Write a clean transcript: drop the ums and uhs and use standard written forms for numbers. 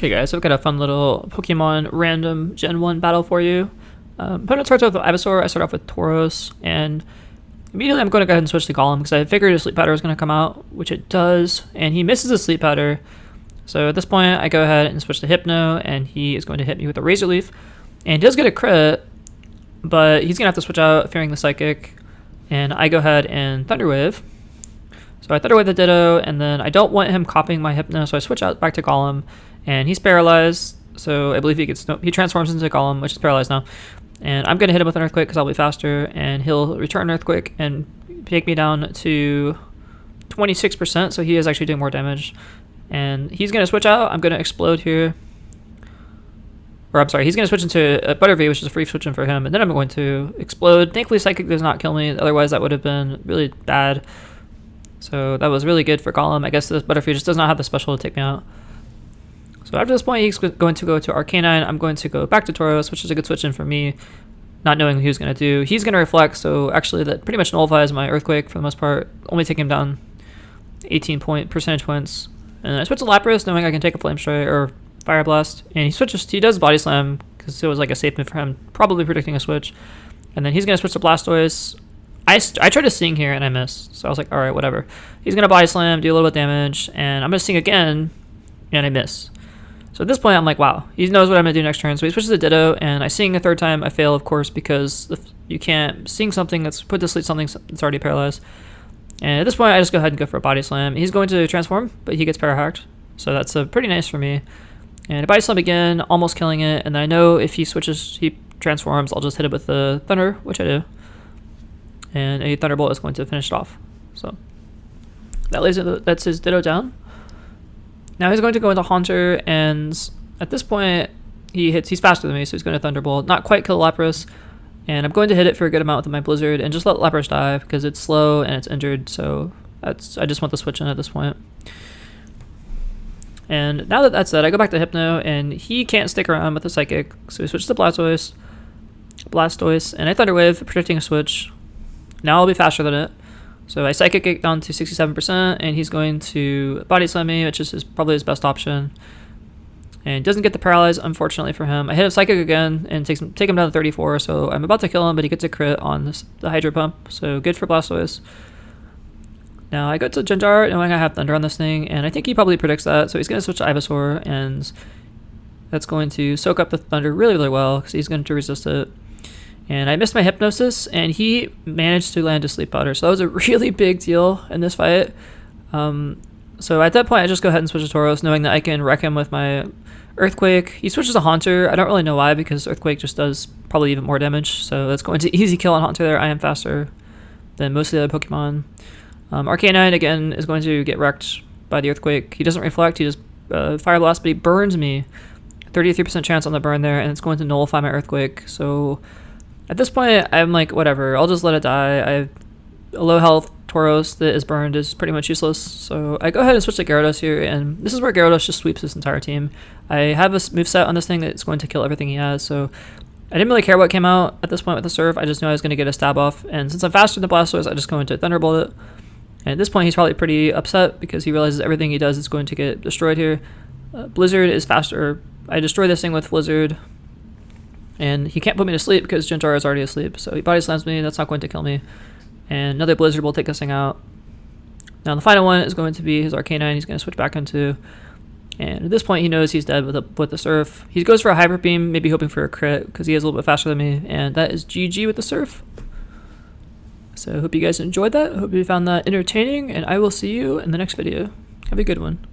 Okay guys, so I've got a fun little Pokemon random Gen 1 battle for you. Opponent starts off with Ivysaur, I start off with Tauros, and immediately I'm going to go ahead and switch to Gollum because I figured a Sleep Powder was going to come out, which it does, and he misses a Sleep Powder. So at this point, I go ahead and switch to Hypno, and he is going to hit me with a Razor Leaf, and he does get a crit, but he's going to have to switch out, fearing the Psychic, and I go ahead and Thunder Wave. So I Thunder Wave the Ditto, and then I don't want him copying my Hypno, so I switch out back to Gollum, and he's paralyzed, so I believe he transforms into Gollum, which is paralyzed now. And I'm going to hit him with an Earthquake because I'll be faster, and he'll return Earthquake and take me down to 26%, so he is actually doing more damage. And he's going to switch out. I'm going to Explode here. Or I'm sorry, he's going to switch into a Butterfree, which is a free switch in for him, and then I'm going to Explode. Thankfully, Psychic does not kill me, otherwise that would have been really bad. So that was really good for Gollum. I guess this Butterfree just does not have the special to take me out. So after this point, he's going to go to Arcanine. I'm going to go back to Tauros, which is a good switch in for me, not knowing what he was going to do. He's going to Reflect, so actually that pretty much nullifies my Earthquake for the most part, only taking him down 18 percentage points. And I switch to Lapras, knowing I can take a Flame Strike or Fire Blast, and he does Body Slam because it was like a safe move for him, probably predicting a switch. And then he's going to switch to Blastoise. I tried to Sing here and I missed, so I was like, alright, whatever. He's going to Body Slam, do a little bit of damage, and I'm going to Sing again, and I miss. So at this point, I'm like, wow, he knows what I'm going to do next turn. So he switches to Ditto, and I Sing a third time. I fail, of course, because you can't Sing something that's put to sleep something that's already paralyzed. And at this point, I just go ahead and go for a Body Slam. He's going to transform, but he gets Power Hacked. So that's pretty nice for me. And a Body Slam again, almost killing it. And then I know if he transforms, I'll just hit it with the Thunder, which I do. And a Thunderbolt is going to finish it off. So that's his Ditto down. Now he's going to go into Haunter, and at this point, he's faster than me, so he's going to Thunderbolt. Not quite kill Lapras, and I'm going to hit it for a good amount with my Blizzard, and just let Lapras die, because it's slow and it's injured, so I just want the switch in at this point. And now that that's said, I go back to Hypno, and he can't stick around with the Psychic, so he switches to Blastoise, and I Thunder Wave, predicting a switch. Now I'll be faster than it. So I Psychic it down to 67%, and he's going to Body Slam me, which is probably his best option. And doesn't get the Paralyze, unfortunately for him. I hit a Psychic again and take him down to 34, so I'm about to kill him, but he gets a crit on the Hydro Pump, so good for Blastoise. Now I go to Janjar, knowing I have Thunder on this thing, and I think he probably predicts that, so he's going to switch to Ivysaur, and that's going to soak up the Thunder really, really well, because he's going to resist it. And I missed my Hypnosis, and he managed to land a Sleep Powder. So that was a really big deal in this fight. So at that point, I just go ahead and switch to Tauros, knowing that I can wreck him with my Earthquake. He switches to Haunter. I don't really know why, because Earthquake just does probably even more damage. So that's going to easy kill on Haunter there. I am faster than most of the other Pokemon. Arcanine, again, is going to get wrecked by the Earthquake. He doesn't Reflect. He just Fire Blast, but he burns me. 33% chance on the burn there, and it's going to nullify my Earthquake. So at this point, I'm like, whatever, I'll just let it die. I have a low health Tauros that is burned is pretty much useless. So I go ahead and switch to Gyarados here, and this is where Gyarados just sweeps this entire team. I have a moveset on this thing that's going to kill everything he has, so I didn't really care what came out at this point with the Surf. I just knew I was going to get a stab off, and since I'm faster than Blastoise, I just go into Thunderbolt it. And at this point, he's probably pretty upset because he realizes everything he does is going to get destroyed here. Blizzard is faster. I destroy this thing with Blizzard, and he can't put me to sleep because Janjar is already asleep. So he Body Slams me, that's not going to kill me. And another Blizzard will take this thing out. Now the final one is going to be his Arcanine. He's going to switch back into, and at this point he knows he's dead with the Surf. He goes for a Hyper Beam, maybe hoping for a crit because he is a little bit faster than me, and that is GG with the Surf. So I hope you guys enjoyed that. I hope you found that entertaining, and I will see you in the next video. Have a good one.